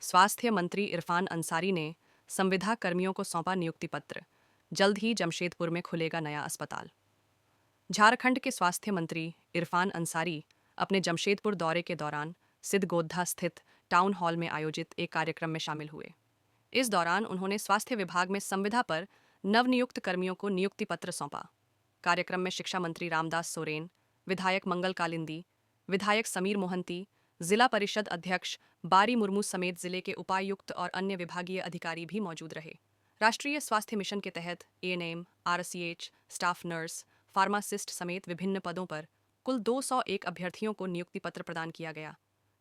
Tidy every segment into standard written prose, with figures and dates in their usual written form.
स्वास्थ्य मंत्री इरफान अंसारी ने संविदा कर्मियों को सौंपा नियुक्ति पत्र। जल्द ही जमशेदपुर में खुलेगा नया अस्पताल। झारखंड के स्वास्थ्य मंत्री इरफान अंसारी अपने जमशेदपुर दौरे के दौरान सिद्धगोद्धा स्थित टाउन हॉल में आयोजित एक कार्यक्रम में शामिल हुए। इस दौरान उन्होंने स्वास्थ्य विभाग में संविदा पर नवनियुक्त कर्मियों को नियुक्ति पत्र सौंपा। कार्यक्रम में शिक्षा मंत्री रामदास सोरेन, विधायक मंगल कालिंदी, विधायक समीर मोहंती, जिला परिषद अध्यक्ष बारी मुर्मू समेत जिले के उपायुक्त और अन्य विभागीय अधिकारी भी मौजूद रहे। राष्ट्रीय स्वास्थ्य मिशन के तहत ANM, RCH, staff nurse, pharmacist समेत विभिन्न पदों पर कुल 201 अभ्यर्थियों को नियुक्ति पत्र प्रदान किया गया।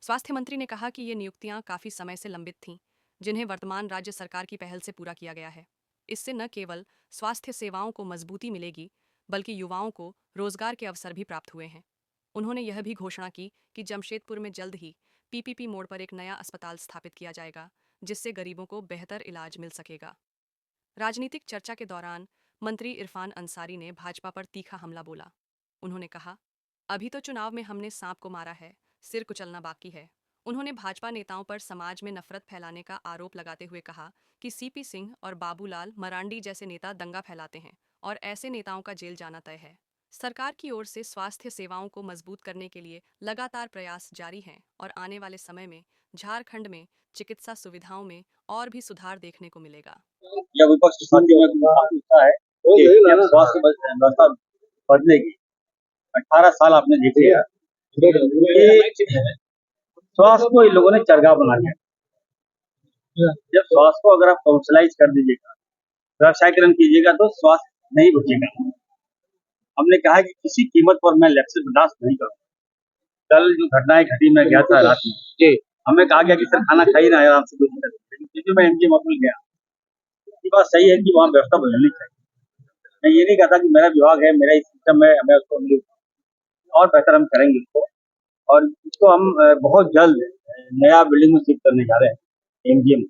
स्वास्थ्य मंत्री ने कहा कि ये नियुक्तियां काफ़ी समय से लंबित थीं, जिन्हें वर्तमान राज्य सरकार की पहल से पूरा किया गया है। इससे न केवल स्वास्थ्य सेवाओं को मजबूती मिलेगी, बल्कि युवाओं को रोजगार के अवसर भी प्राप्त हुए हैं। उन्होंने यह भी घोषणा की कि जमशेदपुर में जल्द ही पीपीपी मोड़ पर एक नया अस्पताल स्थापित किया जाएगा, जिससे गरीबों को बेहतर इलाज मिल सकेगा। राजनीतिक चर्चा के दौरान मंत्री इरफान अंसारी ने भाजपा पर तीखा हमला बोला। उन्होंने कहा, अभी तो चुनाव में हमने सांप को मारा है, सिर कुचलना बाकी है। उन्होंने भाजपा नेताओं पर समाज में नफरत फैलाने का आरोप लगाते हुए कहा कि सीपी सिंह और बाबूलाल मरांडी जैसे नेता दंगा फैलाते हैं और ऐसे नेताओं का जेल जाना तय है। सरकार की ओर से स्वास्थ्य सेवाओं को मजबूत करने के लिए लगातार प्रयास जारी हैं और आने वाले समय में झारखंड में चिकित्सा सुविधाओं में और भी सुधार देखने को मिलेगा। या विपक्ष के साथियों में पूछता है कि जब स्वास्थ्य व्यवस्था बदलेगी। 18 साल आपने देख लिया कि स्वास्थ्य को इन लोगों ने चरगाह बना दिया। जब स्वास्थ्य को अगर आप काउंसलाइज कर दीजिएगा, व्यवसायीकरण कीजिएगा, तो स्वास्थ्य नहीं बचेगा। हमने कहा कि किसी कीमत पर मैं इलेक्शन बर्दाश्त नहीं करूँगा। कल जो घटनाएं घटी, मैं गया था रात में, हमें कहा गया कि सर खाना खाइए ना, आराम से कुछ लेकिन मैं एमजीएम हॉस्पिटल गया। ये बात सही है कि वहाँ व्यवस्था बदलनी चाहिए। मैं ये नहीं कहता कि मेरा विभाग है, मेरा सिस्टम है, मैं उसको और बेहतर हम करेंगे इसको, और इसको हम बहुत जल्द नया बिल्डिंग में शिफ्ट करने जा रहे हैं एमजीएम।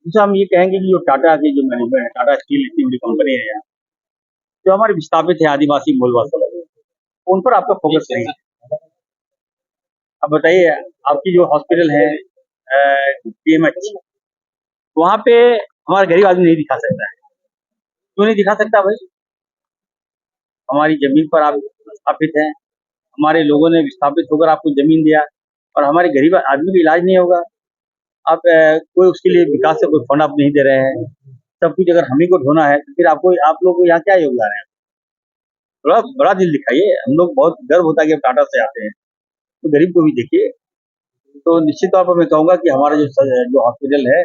दूसरा हम ये कहेंगे कि जो टाटा की जो मैनेजमेंट है, टाटा स्टील इतनी बड़ी कंपनी है यहाँ, जो हमारे विस्थापित है आदिवासी मूलवासी, उन पर आपका फोकस नहीं है। अब बताइए, आपकी जो हॉस्पिटल है पीएमएच, वहाँ पे हमारा गरीब आदमी नहीं दिखा सकता है। क्यों नहीं दिखा सकता भाई? हमारी जमीन पर आप स्थापित हैं, हमारे लोगों ने विस्थापित होकर आपको जमीन दिया, और हमारे गरीब आदमी का इलाज नहीं होगा। आप कोई उसके लिए विकास से कोई फंड आप नहीं दे रहे हैं। सब कुछ अगर हम ही को ढोना है, तो फिर आप लोग को यहाँ क्या योगदान है? थोड़ा बड़ा दिल दिखाइए। हम लोग बहुत गर्व होता है कि टाटा से आते हैं, तो गरीब को भी देखिए। तो निश्चित तौर पर मैं कहूँगा कि हमारा जो हॉस्पिटल है,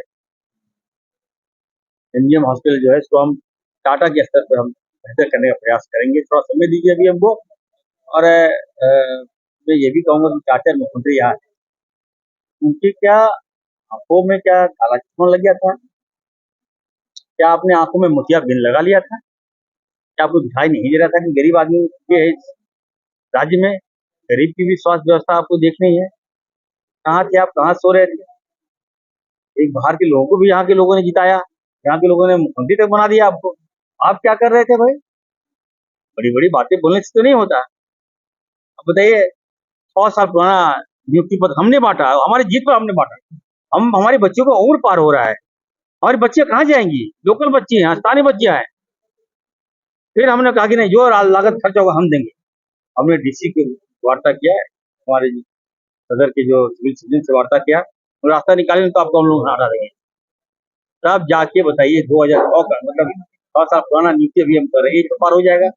एमजीएम हॉस्पिटल जो है, इसको हम टाटा के स्तर पर हम बेहतर करने का प्रयास करेंगे। थोड़ा समय दीजिए अभी हमको। और मैं ये भी कहूँगा कि चाचा मुख्यमंत्री यहाँ है, उनकी क्या आंखों में क्या काला चश्मा लग गया था? क्या आपने आंखों में मोतियाबिंद लगा लिया था? क्या आपको दिखाई नहीं दे रहा था कि गरीब आदमी के राज्य में गरीब की भी स्वास्थ्य व्यवस्था आपको देखनी है? कहाँ थे आप? कहाँ सो रहे थे? एक बाहर के लोगों को भी यहाँ के लोगों ने जिताया, यहाँ के लोगों ने मुख्यमंत्री तक बना दिया आपको। आप क्या कर रहे थे भाई? बड़ी बड़ी बातें बोलने से तो नहीं होता। अब बताइए, 100 साल पुराना नियुक्ति पत्र हमने बांटा, हमारी जीत पर हमने बांटा। हमारे बच्चों को उम्र पार हो रहा है, हमारी बच्चियां कहाँ जाएंगी? लोकल बच्ची हैं, स्थानीय बच्चियां हैं। फिर हमने कहा कि नहीं, जो लागत खर्च होगा हम देंगे। हमने डीसी की वार्ता किया है, हमारे सदर के जो सिविल सर्जन से वार्ता किया, और रास्ता निकालेंगे तो आपको हम लोग हटा देंगे। तब जाके बताइए, 2006 का मतलब 100 साल पुराना नियुक्ति अभी हम कर रहे हैं, तो पार हो जाएगा।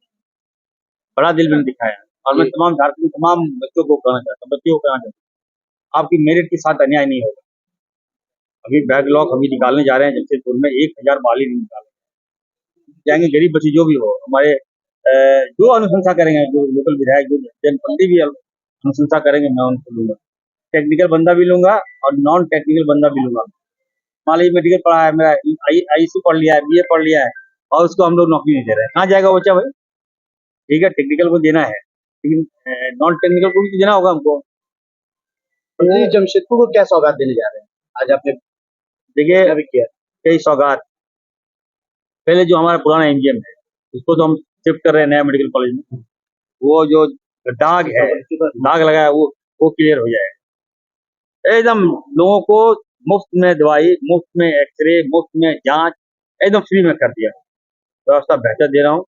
बड़ा दिल मैंने दिखाया, और मैं तमाम झारखंड तमाम बच्चों को कहना चाहता हूँ, बच्चियों को कहना चाहता हूँ, आपकी मेरिट के साथ अन्याय नहीं होगा। अभी बैकलॉग अभी निकालने जा रहे हैं जमशेदपुर में, 1000 बाली निकाले जाएंगे। गरीब बच्चे जो भी हो, हमारे जो अनुशंसा करेंगे, जो लोकल विधायक, जो जनप्रतिनिधि भी अनुशंसा करेंगे, मैं उनको लूंगा। टेक्निकल बंदा भी लूंगा और नॉन टेक्निकल बंदा भी लूंगा। मान लीजिए मेडिकल पढ़ा है, मेरा आईसी पढ़ लिया है, बीए पढ़ लिया है, और उसको हम लोग नौकरी नहीं दे रहे हैं, कहाँ जाएगा बच्चा भाई? ठीक है, टेक्निकल को देना है, लेकिन नॉन टेक्निकल को भी देना होगा हमको। जमशेदपुर को क्या सौगात देने जा रहे हैं आज आपने? देखिए, कई सौगात। पहले जो हमारा पुराना एमजीएम है, उसको तो हम शिफ्ट कर रहे हैं नया मेडिकल कॉलेज में। वो जो दाग है, दाग लगा है, वो क्लियर हो जाएगा। एकदम लोगों को मुफ्त में दवाई, मुफ्त में एक्सरे, मुफ्त में जांच एकदम फ्री में कर दिया। व्यवस्था बेहतर दे रहा हूँ।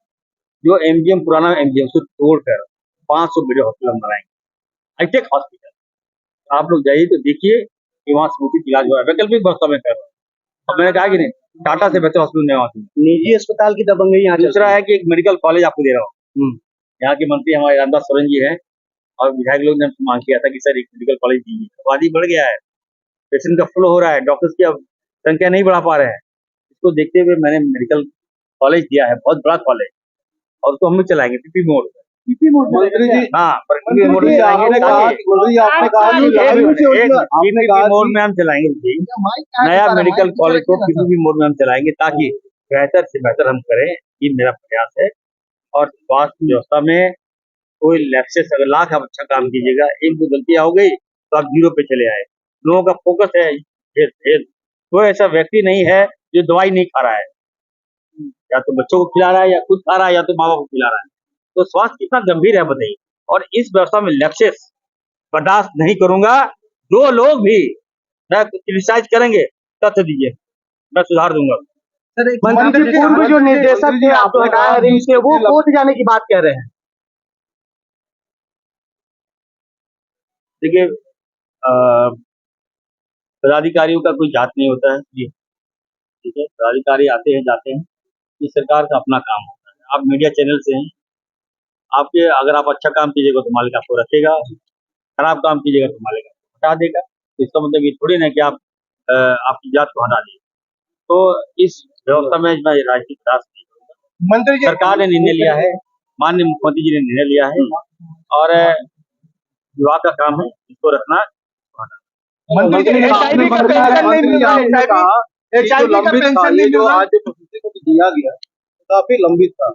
जो एमजीएम पुराना एमजीएम से तोड़कर 500 बेड हॉस्पिटल बनाएंगे, हाईटेक हॉस्पिटल। आप लोग जाइए तो देखिए कि वहाँ समुचित इलाज हो रहा है। वैकल्पिक व्यवस्था में कर रहा हूँ। अब मैंने कहा कि नहीं, टाटा से बेहतर हॉस्पिटल नहीं वहाँ। निजी अस्पताल की दबंगई यहाँ दूसरा है कि एक मेडिकल कॉलेज आपको दे रहा हूँ। यहाँ के मंत्री हमारे रामदास सोरेन जी हैं और विधायक लोग ने हमसे मांग किया था कि सर एक मेडिकल कॉलेज दीजिए। आबादी बढ़ गया है, पेशेंट का फ्लो हो रहा है, डॉक्टर्स की अब संख्या नहीं बढ़ा पा रहे हैं। इसको देखते हुए मैंने मेडिकल कॉलेज दिया है, बहुत बड़ा कॉलेज, और उसको हम भी चलाएंगे पीपी मोड पे। मंत्री जी, हाँ, पर पीपी मोड में चलाएंगे आपने ना कहा कि मंत्री जी, आपने कहा कि पीपीपी मोड में हम चलाएंगे। नया मेडिकल कॉलेज को पीपीपी मोड में हम चलाएंगे ताकि बेहतर से बेहतर हम करें, ये मेरा प्रयास है। और स्वास्थ्य व्यवस्था में कोई लैप्सेस, अगर लाख आप अच्छा काम कीजिएगा, एक दो गलतियां हो गई तो आप जीरो पे चले आए। लोगों का फोकस है हेल्थ हेल्थ। कोई ऐसा व्यक्ति नहीं है जो दवाई नहीं खा रहा है, या तो बच्चों को खिला रहा है, या खुद खा रहा है, या तो माँ बाप को खिला रहा है। तो स्वास्थ्य कितना गंभीर है बताइए। और इस व्यवस्था में लैप्सेस बर्दाश्त नहीं करूंगा। जो लोग भी मैं क्रिटिसाइज करेंगे, तथ्य दीजिए, मैं सुधार दूंगा। मंत्री पूर्व जो निर्देशक थे आपने कहा रिम्स के, वो कोर्ट जाने की बात कह रहे हैं। देखिए, पदाधिकारियों का कोई जात नहीं होता है जी, ठीक है। पदाधिकारी आते हैं जाते हैं, ये सरकार का अपना काम होता है। आप मीडिया चैनल से हैं, आपके अगर आप अच्छा काम कीजिएगा तो मालिक आपको रखेगा, खराब काम कीजिएगा तो मालिक आपको हटा देगा। तो इसका मतलब ये थोड़ी ना कि आप आपकी जात को हटा दीजिए। तो इस व्यवस्था में मैं राजनीतिक राज नहीं करूंगा। मंत्री जी, सरकार ने निर्णय लिया है, माननीय मुख्यमंत्री जी ने निर्णय लिया है, और विभाग का काम है इसको रखना। मंत्री जी, HIV का पेंशन नहीं मिल रहा है, HIV का पेंशन नहीं मिल रहा, आज जो प्रसूति को दिया गया काफी लंबित था।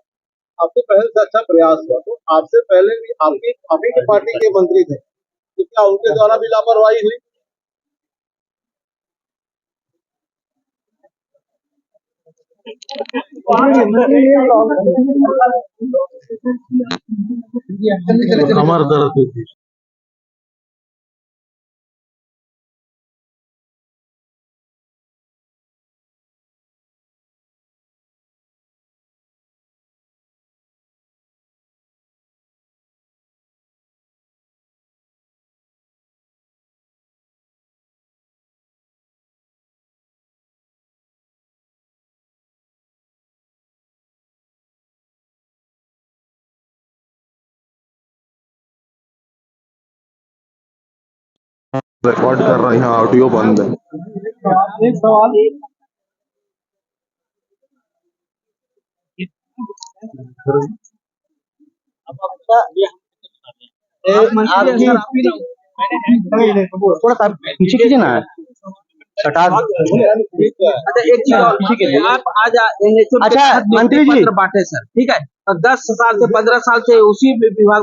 आपके पहल से अच्छा प्रयास हुआ, तो आपसे पहले भी आपकी की पार्टी के मंत्री थे, तो क्या उनके द्वारा भी लापरवाही हुई? हमारा दर्द रिकॉर्ड कर रहा है, यहाँ ऑडियो बंद है। एक सवाल, थोड़ा सा पीछे कीजिए ना, हटा। अच्छा, एक चीज और पीछे कीजिए। आप आज अच्छा मंत्री जी बांटे सर, ठीक है, और 10 साल से 15 साल से उसी विभाग